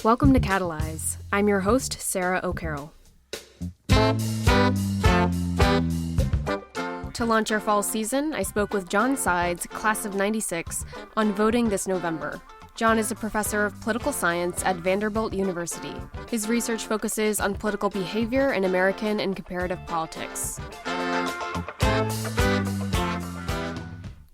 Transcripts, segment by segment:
Welcome to Catalyze. I'm your host, Sarah O'Carroll. To launch our fall season, I spoke with John Sides, class of '96, on voting this November. John is a professor of political science at Vanderbilt University. His research focuses on political behavior in American and comparative politics.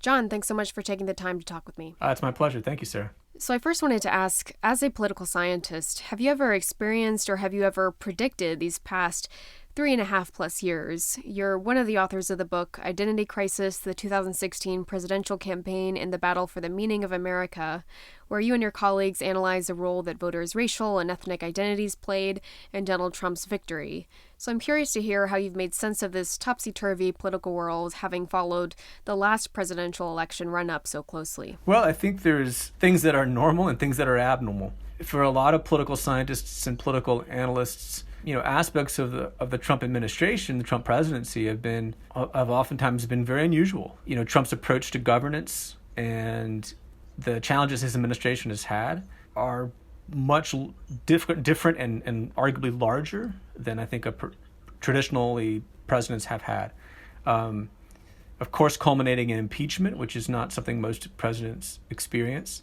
John, thanks so much for taking the time to talk with me. It's my pleasure. Thank you, Sarah. So I first wanted to ask, as a political scientist, have you ever experienced or have you ever predicted these past 3.5+ years? You're one of the authors of the book, Identity Crisis, the 2016 Presidential Campaign and the Battle for the Meaning of America, where you and your colleagues analyze the role that voters' racial and ethnic identities played in Donald Trump's victory. So I'm curious to hear how you've made sense of this topsy-turvy political world, having followed the last presidential election run-up so closely. Well, I think there's things that are normal and things that are abnormal. For a lot of political scientists and political analysts, aspects of the Trump administration, the Trump presidency have oftentimes been very unusual. Trump's approach to governance and the challenges his administration has had are much different and arguably larger than I think traditionally presidents have had. Of course, culminating in impeachment, which is not something most presidents experience.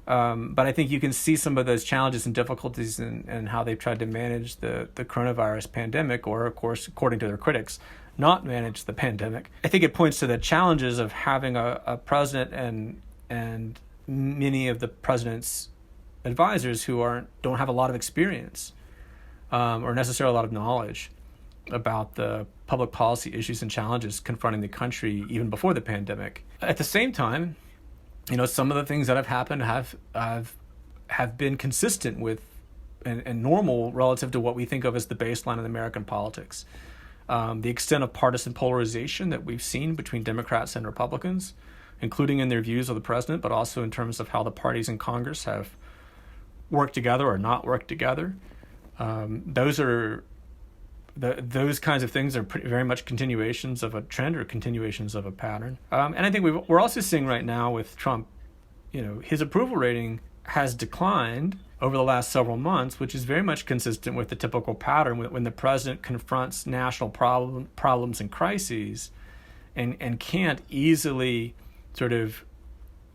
But I think you can see some of those challenges and difficulties and how they've tried to manage the coronavirus pandemic, or, of course, according to their critics, not manage the pandemic. I think it points to the challenges of having a president and many of the president's advisors who don't have a lot of experience or necessarily a lot of knowledge about the public policy issues and challenges confronting the country even before the pandemic. At the same time, some of the things that have happened have been consistent with and normal relative to what we think of as the baseline in American politics. The extent of partisan polarization that we've seen between Democrats and Republicans, including in their views of the president, but also in terms of how the parties in Congress have worked together or not worked together. Those kinds of things are very much continuations of a trend or continuations of a pattern. And I think we're also seeing right now with Trump, his approval rating has declined over the last several months, which is very much consistent with the typical pattern when the president confronts national problems and crises and can't easily sort of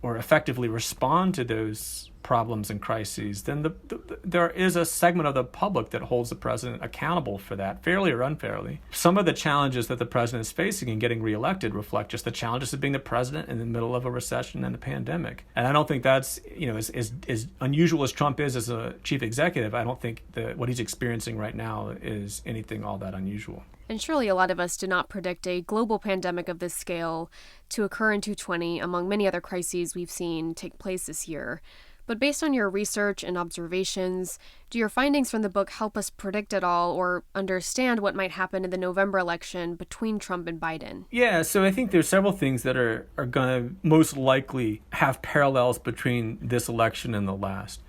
or effectively respond to those problems and crises, then there is a segment of the public that holds the president accountable for that, fairly or unfairly. Some of the challenges that the president is facing in getting reelected reflect just the challenges of being the president in the middle of a recession and a pandemic. And I don't think that's, as unusual as Trump is as a chief executive, I don't think that what he's experiencing right now is anything all that unusual. And surely a lot of us did not predict a global pandemic of this scale to occur in 2020, among many other crises we've seen take place this year. But based on your research and observations, do your findings from the book help us predict at all or understand what might happen in the November election between Trump and Biden? Yeah, so I think there's several things that are going to most likely have parallels between this election and the last.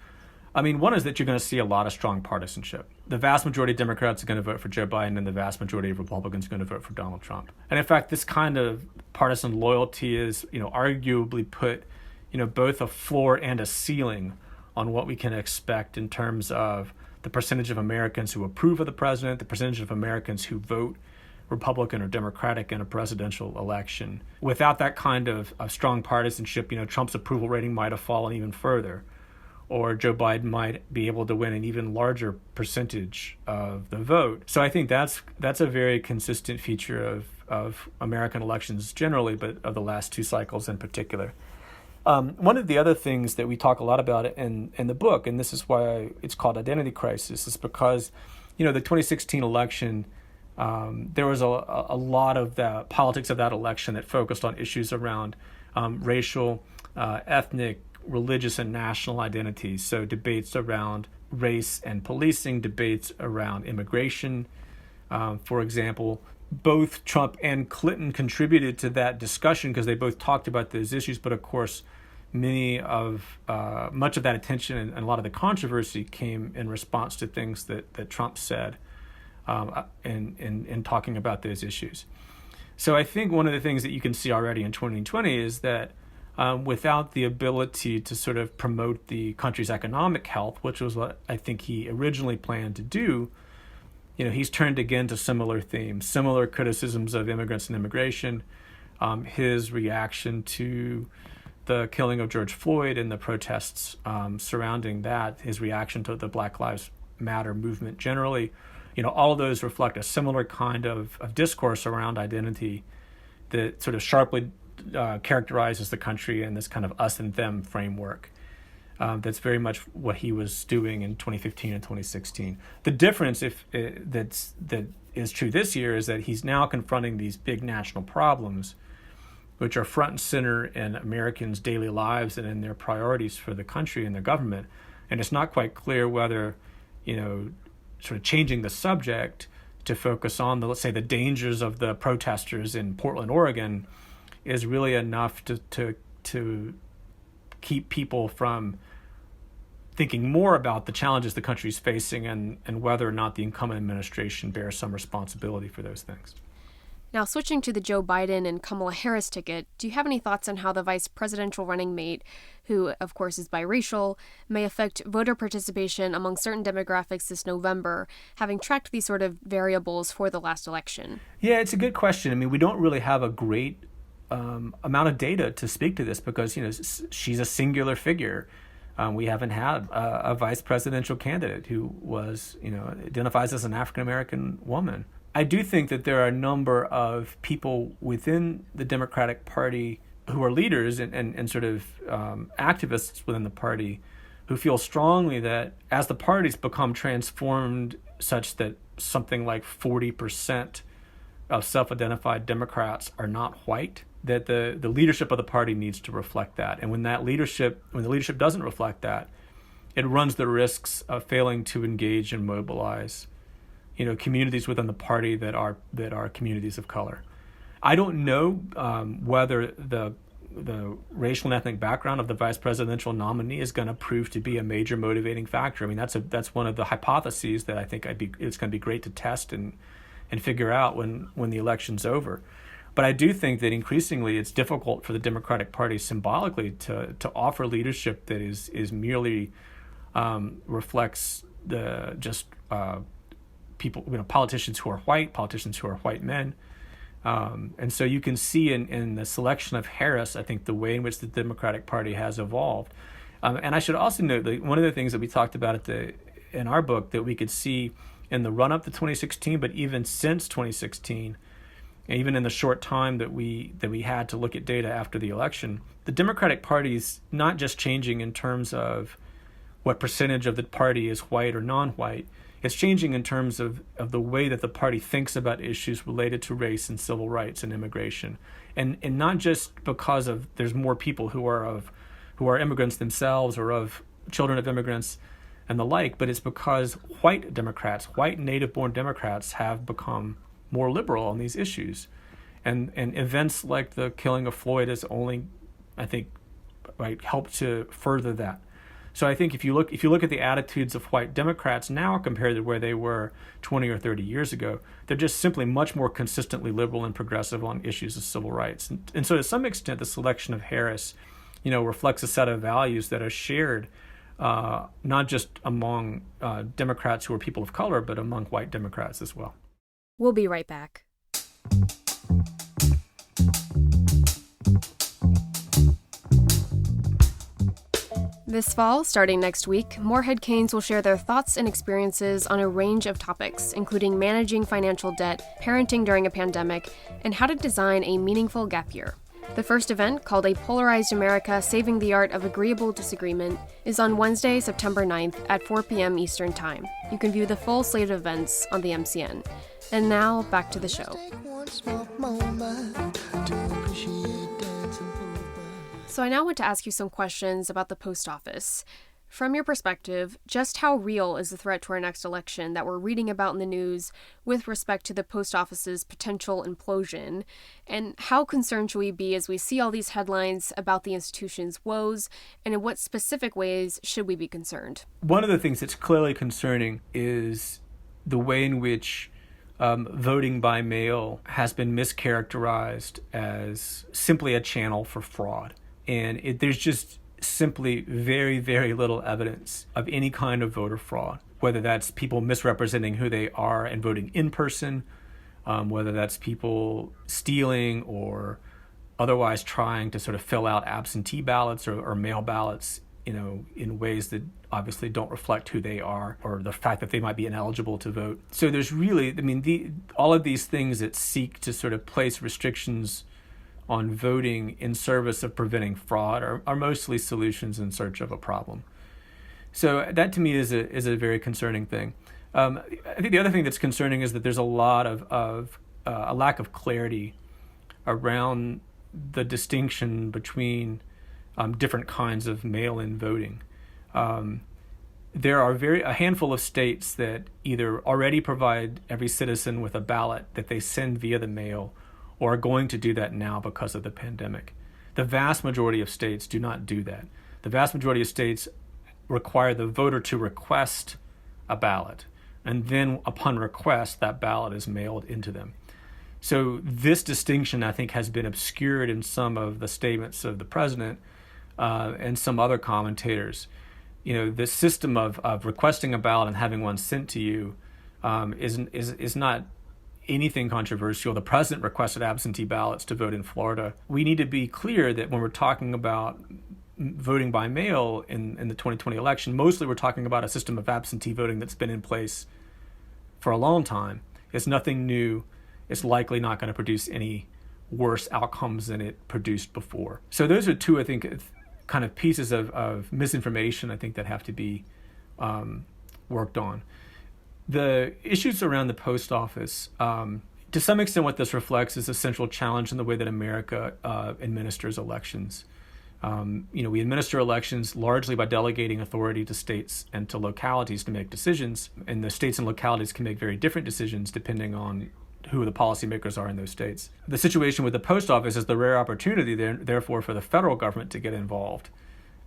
I mean, one is that you're going to see a lot of strong partisanship. The vast majority of Democrats are going to vote for Joe Biden, and the vast majority of Republicans are going to vote for Donald Trump. And in fact, this kind of partisan loyalty is, arguably put both a floor and a ceiling on what we can expect in terms of the percentage of Americans who approve of the president, the percentage of Americans who vote Republican or Democratic in a presidential election. Without that kind of strong partisanship, Trump's approval rating might have fallen even further, or Joe Biden might be able to win an even larger percentage of the vote. So I think that's a very consistent feature of American elections generally, but of the last two cycles in particular. One of the other things that we talk a lot about in the book, and this is why it's called Identity Crisis, is because, the 2016 election, there was a lot of the politics of that election that focused on issues around racial, ethnic, religious, and national identities. So debates around race and policing, debates around immigration, for example. Both Trump and Clinton contributed to that discussion because they both talked about those issues. But of course, much of that attention and a lot of the controversy came in response to things that Trump said in talking about those issues. So I think one of the things that you can see already in 2020 is that without the ability to sort of promote the country's economic health, which was what I think he originally planned to do. He's turned again to similar themes, similar criticisms of immigrants and immigration, his reaction to the killing of George Floyd and the protests surrounding that, his reaction to the Black Lives Matter movement generally. All of those reflect a similar kind of discourse around identity that sort of sharply characterizes the country in this kind of us and them framework. That's very much what he was doing in 2015 and 2016. The difference, that is true this year, is that he's now confronting these big national problems, which are front and center in Americans' daily lives and in their priorities for the country and their government. And it's not quite clear whether, sort of changing the subject to focus on let's say the dangers of the protesters in Portland, Oregon, is really enough to keep people from thinking more about the challenges the country's facing and whether or not the incumbent administration bears some responsibility for those things. Now, switching to the Joe Biden and Kamala Harris ticket, do you have any thoughts on how the vice presidential running mate, who of course is biracial, may affect voter participation among certain demographics this November, having tracked these sort of variables for the last election? Yeah, it's a good question. I mean, we don't really have a great amount of data to speak to this because, she's a singular figure. We haven't had a vice presidential candidate who was, identifies as an African-American woman. I do think that there are a number of people within the Democratic Party who are leaders and sort of activists within the party who feel strongly that as the party's become transformed such that something like 40% of self-identified Democrats are not white, that the leadership of the party needs to reflect that. And when the leadership doesn't reflect that, it runs the risks of failing to engage and mobilize communities within the party that are communities of color. I don't know whether the racial and ethnic background of the vice presidential nominee is going to prove to be a major motivating factor. I mean, that's one of the hypotheses that I think it's going to be great to test and figure out when the election's over. But I do think that increasingly it's difficult for the Democratic Party symbolically to offer leadership that is merely reflects the just people, politicians who are white men. And so you can see in the selection of Harris, I think, the way in which the Democratic Party has evolved. And I should also note that one of the things that we talked about in our book that we could see in the run-up to 2016, but even since 2016, even in the short time that we had to look at data after the election, the Democratic Party's not just changing in terms of what percentage of the party is white or non-white. It's changing in terms of the way that the party thinks about issues related to race and civil rights and immigration. And not just because of there's more people who are immigrants themselves or of children of immigrants and the like, but it's because white native-born Democrats have become more liberal on these issues. And events like the killing of Floyd has only, I think, helped to further that. So I think if you look at the attitudes of white Democrats now compared to where they were 20 or 30 years ago, they're just simply much more consistently liberal and progressive on issues of civil rights. And so to some extent, the selection of Harris, reflects a set of values that are shared not just among Democrats who are people of color, but among white Democrats as well. We'll be right back. This fall, starting next week, Morehead-Cains will share their thoughts and experiences on a range of topics, including managing financial debt, parenting during a pandemic, and how to design a meaningful gap year. The first event, called A Polarized America Saving the Art of Agreeable Disagreement, is on Wednesday, September 9th at 4 p.m. Eastern Time. You can view the full slate of events on the MCN. And now, back to the show. So I now want to ask you some questions about the post office. From your perspective, just how real is the threat to our next election that we're reading about in the news with respect to the post office's potential implosion? And how concerned should we be as we see all these headlines about the institution's woes? And in what specific ways should we be concerned? One of the things that's clearly concerning is the way in which voting by mail has been mischaracterized as simply a channel for fraud. there's just simply very, very little evidence of any kind of voter fraud, whether that's people misrepresenting who they are and voting in person, whether that's people stealing or otherwise trying to sort of fill out absentee ballots or mail ballots, in ways that obviously don't reflect who they are or the fact that they might be ineligible to vote. So there's really, all of these things that seek to sort of place restrictions on voting in service of preventing fraud are mostly solutions in search of a problem. So that to me is a very concerning thing. I think the other thing that's concerning is that there's a lot of a lack of clarity around the distinction between different kinds of mail-in voting. There are a handful of states that either already provide every citizen with a ballot that they send via the mail or are going to do that now because of the pandemic. The vast majority of states do not do that. The vast majority of states require the voter to request a ballot, and then upon request, that ballot is mailed into them. So this distinction, I think, has been obscured in some of the statements of the president and some other commentators. The system of requesting a ballot and having one sent to you is not anything controversial. The president requested absentee ballots to vote in Florida. We need to be clear that when we're talking about voting by mail in the 2020 election, mostly we're talking about a system of absentee voting that's been in place for a long time. It's nothing new. It's likely not going to produce any worse outcomes than it produced before. So those are two, I think, kind of pieces of misinformation, I think, that have to be worked on. The issues around the post office, to some extent what this reflects is a central challenge in the way that America administers elections. We administer elections largely by delegating authority to states and to localities to make decisions, and the states and localities can make very different decisions depending on who the policymakers are in those states. The situation with the post office is the rare opportunity, therefore, for the federal government to get involved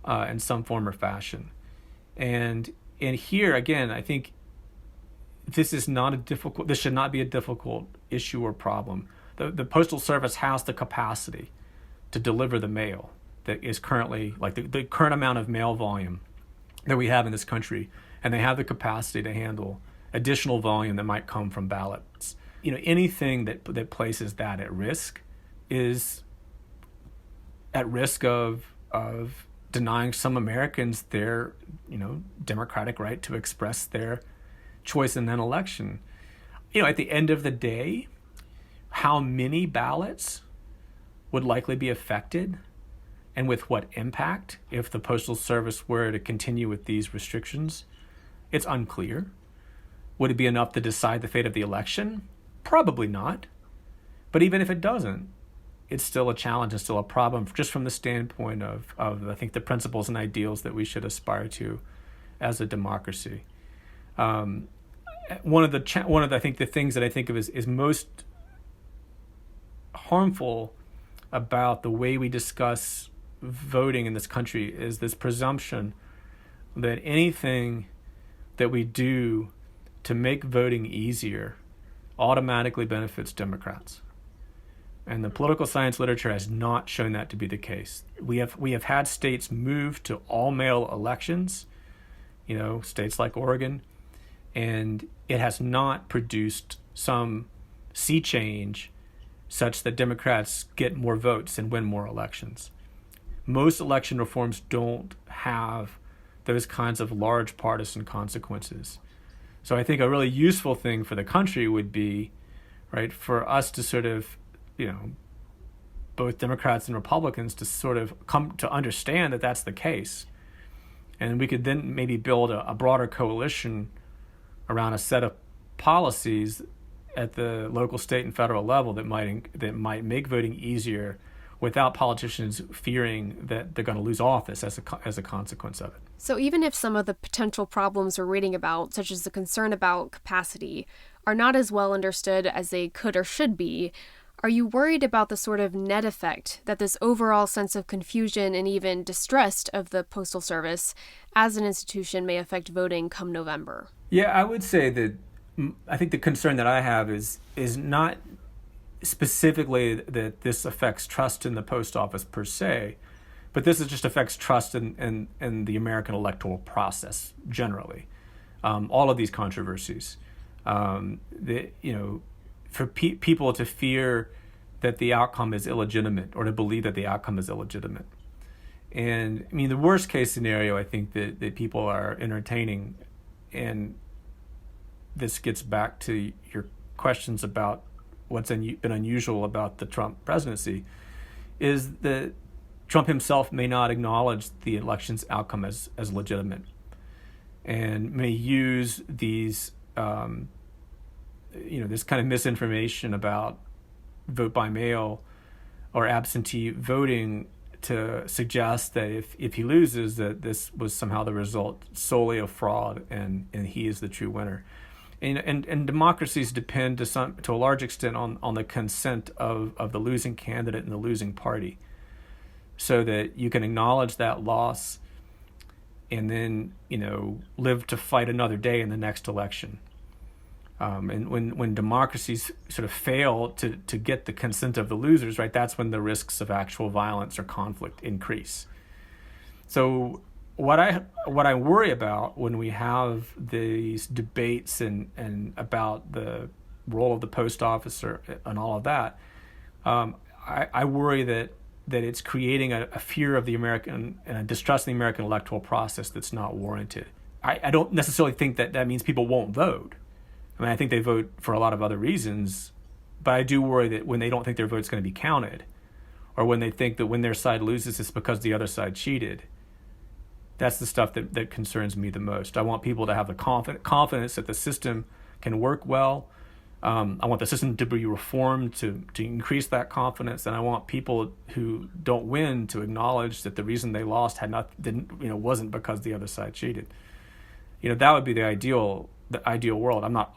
in some form or fashion. And here, again, I think this should not be a difficult issue or problem. The Postal Service has the capacity to deliver the mail that is currently, like the current amount of mail volume that we have in this country, and they have the capacity to handle additional volume that might come from ballots. Anything that places that at risk is at risk of denying some Americans their, democratic right to express their choice in an election. At the end of the day, how many ballots would likely be affected and with what impact if the Postal Service were to continue with these restrictions, it's unclear. Would it be enough to decide the fate of the election? Probably not. But even if it doesn't, it's still a challenge and still a problem just from the standpoint of I think, the principles and ideals that we should aspire to as a democracy. One of I think the things that I think of is most harmful about the way we discuss voting in this country is this presumption that anything that we do to make voting easier automatically benefits Democrats. And the political science literature has not shown that to be the case. We have had states move to all-mail elections, states like Oregon, and it has not produced some sea change such that Democrats get more votes and win more elections. Most election reforms don't have those kinds of large partisan consequences. So I think a really useful thing for the country would be, right, for us to sort of, both Democrats and Republicans to sort of come to understand that that's the case. And we could then maybe build a broader coalition around a set of policies at the local, state, and federal level that might make voting easier without politicians fearing that they're going to lose office as a consequence of it. So even if some of the potential problems we're reading about, such as the concern about capacity, are not as well understood as they could or should be, are you worried about the sort of net effect that this overall sense of confusion and even distrust of the Postal Service as an institution may affect voting come November? Yeah, I would say that I think the concern that I have is not specifically that this affects trust in the post office per se, But this just affects trust in the American electoral process generally. All of these controversies, for people to fear that the outcome is illegitimate or to believe that the outcome is illegitimate. And I mean, the worst case scenario, I think that people are entertaining, and this gets back to your questions about what's been unusual about the Trump presidency, is that Trump himself may not acknowledge the election's outcome as legitimate, and may use these, this kind of misinformation about vote by mail or absentee voting to suggest that if he loses, that this was somehow the result solely of fraud and he is the true winner. And democracies depend to a large extent on the consent of the losing candidate and the losing party, so that you can acknowledge that loss and then live to fight another day in the next election. And when democracies sort of fail to get the consent of the losers, right, that's when the risks of actual violence or conflict increase. So what I worry about when we have these debates and about the role of the post office and all of that, I worry that it's creating a fear of the American and a distrust in the American electoral process that's not warranted. I don't necessarily think that means people won't vote. I mean, I think they vote for a lot of other reasons, but I do worry that when they don't think their vote's going to be counted, or when they think that when their side loses, it's because the other side cheated. That's the stuff that concerns me the most. I want people to have the confidence that the system can work well. I want the system to be reformed to increase that confidence, and I want people who don't win to acknowledge that the reason they lost wasn't because the other side cheated. That would be the ideal world. I'm not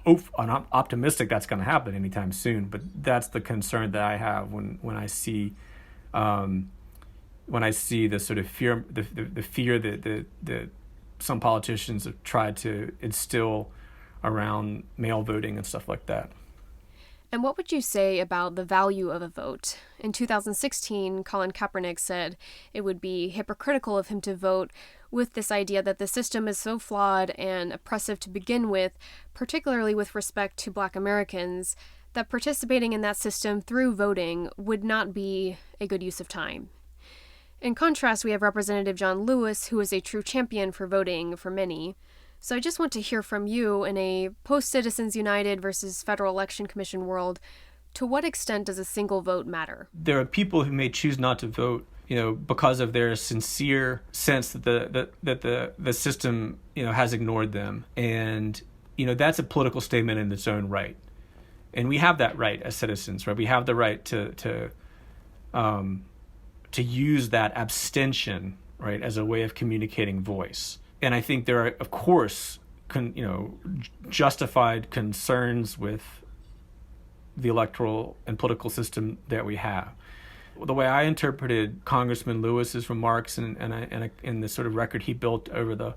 optimistic that's going to happen anytime soon, but that's the concern that I have when I see the sort of fear, the fear that some politicians have tried to instill around mail voting and stuff like that. And what would you say about the value of a vote? In 2016, Colin Kaepernick said it would be hypocritical of him to vote with this idea that the system is so flawed and oppressive to begin with, particularly with respect to Black Americans, that participating in that system through voting would not be a good use of time. In contrast, we have Representative John Lewis, who is a true champion for voting for many. So I just want to hear from you, in a post-Citizens United versus Federal Election Commission world, to what extent does a single vote matter? There are people who may choose not to vote, because of their sincere sense that the system, has ignored them. And, that's a political statement in its own right. And we have that right as citizens, right? We have the right to use that abstention, right, as a way of communicating voice. And I think there are, of course, justified concerns with the electoral and political system that we have. The way I interpreted Congressman Lewis's remarks and the sort of record he built over the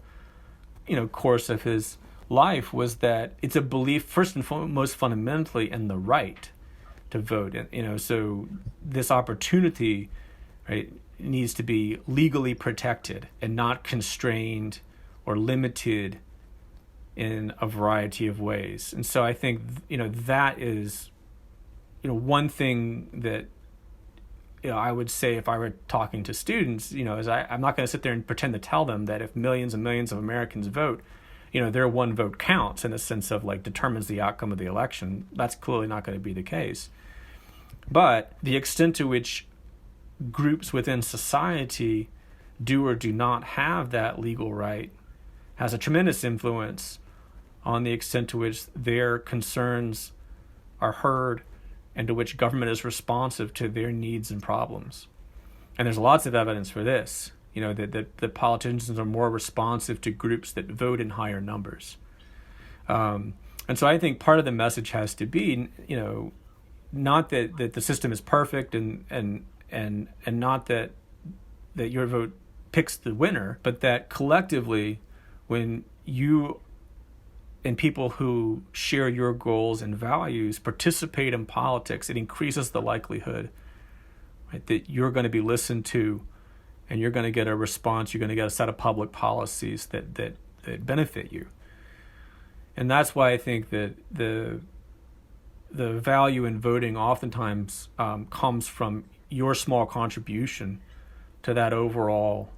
course of his life was that it's a belief, first and foremost, fundamentally in the right to vote. And so this opportunity, right, needs to be legally protected and not constrained or limited in a variety of ways. And so I think, that is, one thing that, I would say if I were talking to students, is I'm not going to sit there and pretend to tell them that if millions and millions of Americans vote, their one vote counts in the sense of determines the outcome of the election. That's clearly not going to be the case. But the extent to which groups within society do or do not have that legal right has a tremendous influence on the extent to which their concerns are heard and to which government is responsive to their needs and problems. And there's lots of evidence for this, that politicians are more responsive to groups that vote in higher numbers. And so I think part of the message has to be, not that the system is perfect and not that your vote picks the winner, but that collectively, when you and people who share your goals and values participate in politics, it increases the likelihood, right, that you're going to be listened to and you're going to get a response. You're going to get a set of public policies that benefit you. And that's why I think that the value in voting oftentimes comes from your small contribution to that overall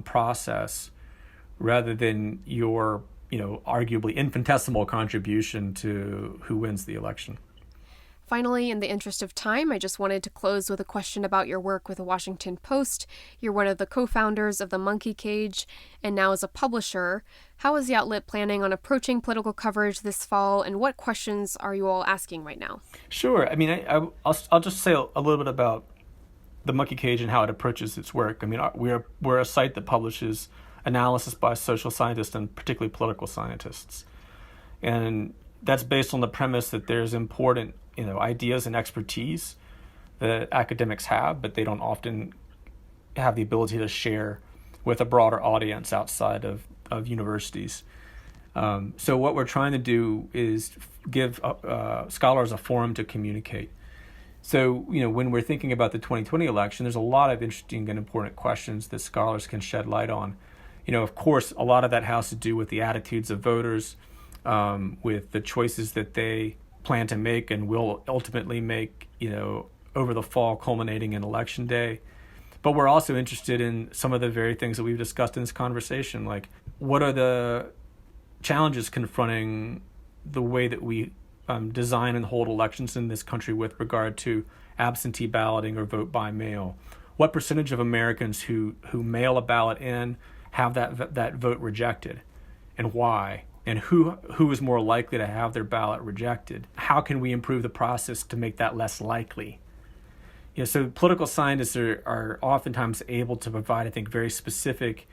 process, rather than your, arguably infinitesimal contribution to who wins the election. Finally, in the interest of time, I just wanted to close with a question about your work with the Washington Post. You're one of the co-founders of the Monkey Cage, and now as a publisher. How is the outlet planning on approaching political coverage this fall, and what questions are you all asking right now? Sure. I mean, I'll just say a little bit about the Monkey Cage and how it approaches its work. I mean, we're a site that publishes analysis by social scientists and particularly political scientists, and that's based on the premise that there's important ideas and expertise that academics have, but they don't often have the ability to share with a broader audience outside of universities. So what we're trying to do is give scholars a forum to communicate. So, when we're thinking about the 2020 election, there's a lot of interesting and important questions that scholars can shed light on. Of course, a lot of that has to do with the attitudes of voters, with the choices that they plan to make and will ultimately make, over the fall, culminating in Election Day. But we're also interested in some of the very things that we've discussed in this conversation, like what are the challenges confronting the way that we design and hold elections in this country with regard to absentee balloting or vote by mail? What percentage of Americans who mail a ballot in have that vote rejected, and why? And who is more likely to have their ballot rejected? How can we improve the process to make that less likely? So political scientists are oftentimes able to provide, I think, very specific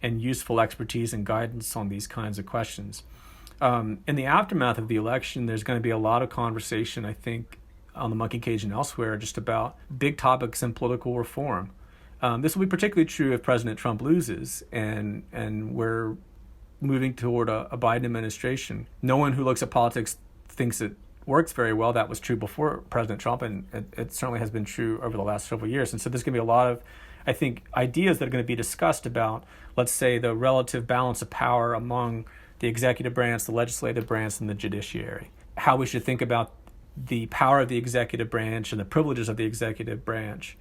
and useful expertise and guidance on these kinds of questions. In the aftermath of the election, there's going to be a lot of conversation, I think, on the Monkey Cage and elsewhere, just about big topics in political reform. This will be particularly true if President Trump loses, and we're moving toward a Biden administration. No one who looks at politics thinks it works very well. That was true before President Trump, and it certainly has been true over the last several years. And so there's going to be a lot of, I think, ideas that are going to be discussed about, let's say, the relative balance of power among the executive branch, the legislative branch, and the judiciary. How we should think about the power of the executive branch and the privileges of the executive branch,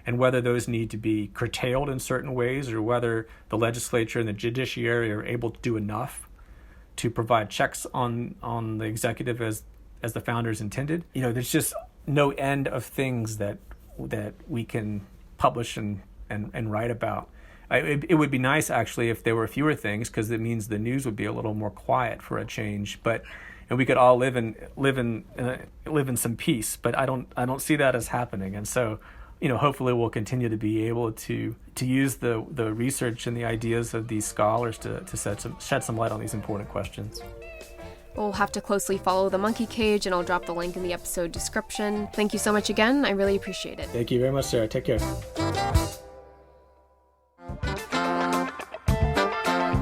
and whether those need to be curtailed in certain ways, or whether the legislature and the judiciary are able to do enough to provide checks on the executive as the founders intended. There's just no end of things that we can publish and write about. It would be nice, actually, if there were fewer things, because it means the news would be a little more quiet for a change. And we could all live in some peace. But I don't see that as happening. And so, hopefully we'll continue to be able to use the research and the ideas of these scholars to shed some light on these important questions. We'll have to closely follow the Monkey Cage, and I'll drop the link in the episode description. Thank you so much again. I really appreciate it. Thank you very much, Sarah. Take care.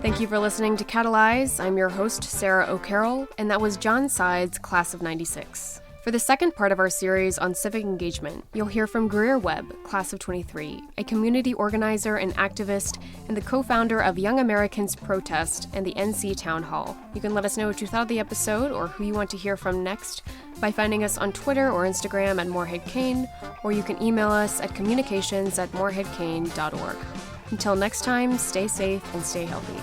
Thank you for listening to Catalyze. I'm your host, Sarah O'Carroll, and that was John Sides, Class of 96. For the second part of our series on civic engagement, you'll hear from Greer Webb, Class of 23, a community organizer and activist and the co-founder of Young Americans Protest and the NC Town Hall. You can let us know what you thought of the episode or who you want to hear from next by finding us on Twitter or Instagram at Morehead-Cain, or you can email us at communications@moreheadcain.org. Until next time, stay safe and stay healthy.